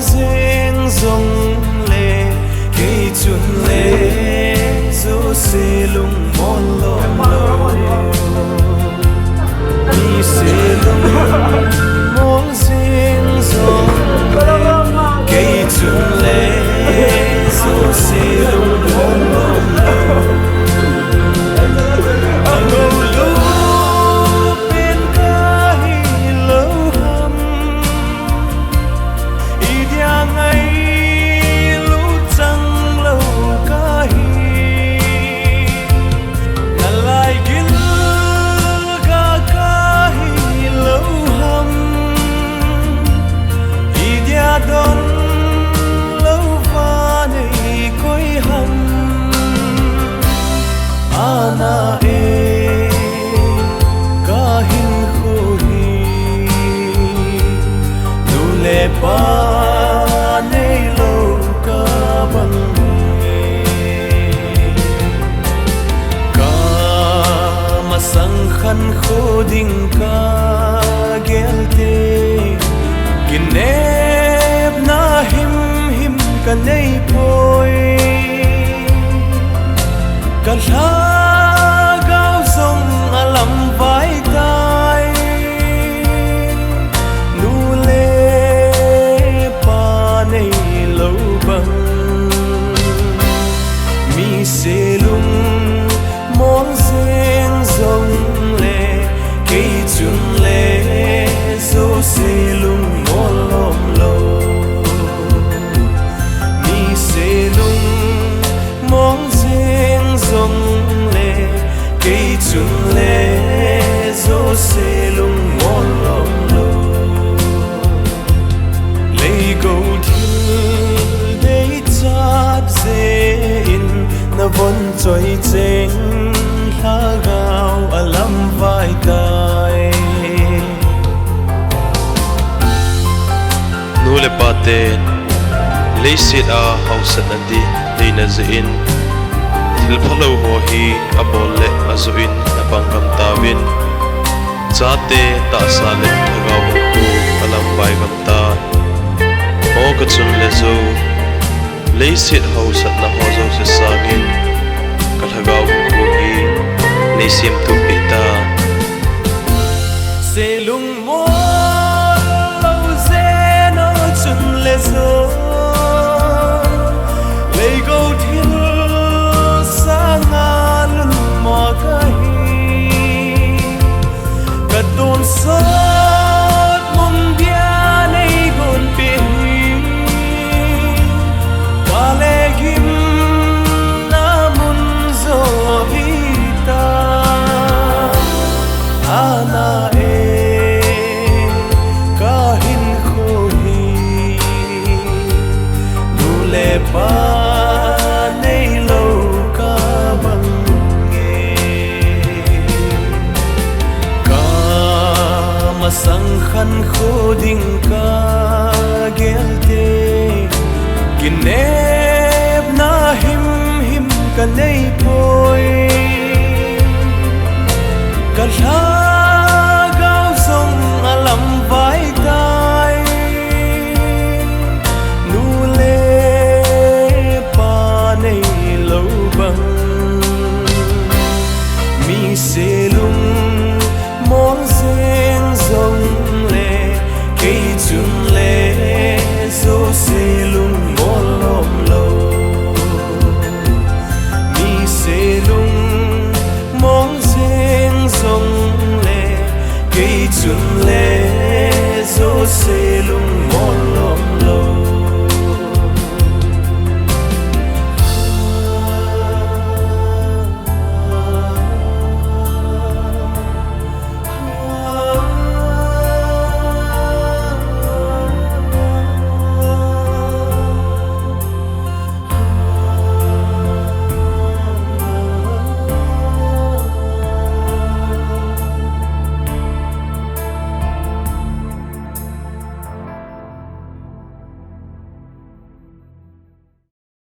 riêng dòng lệ cây chuồn lệ dấu xe lung mòn lò đi xe lung mòn riêng dòng cây chuồn lệ dấu xe lung mòn lò na e ka hin khui nu le pa nei lo ka bang ka ma sang khan kho ding ka gel te kinep na him ka nei poi ka lắm vai tai nu lê pa nei lâu băng mi se lung món riêng dòng lệ cây chun lệ dấu se lung món lom lâu mi se lung món riêng dòng lệ cây chun lệ dấu xe lung mòn lom lâu lấy câu thiên để chát dễ in na vẫn trôi chênh lá gạo lâm vai tai nu le paten lấy sit a hausan andi lấy na zin thil phalo ho hi abol le azuin na pangam tawin chate ta sale thagaw ku alam bai gam ta ho ka chun le zo le sit ho sat na ho zo se sagin ka thagaw ku hi le sim tu pi ta se lung mo lâu ze no chun le zo le go thiên sa nga lun ma ka Don sot mong bia nei gon pi Palegim namun zo vita Ana e kahin khui Nu le pa nei lâu ka bang sang khan kho ding ka gel te kinep na him ka nei poi ka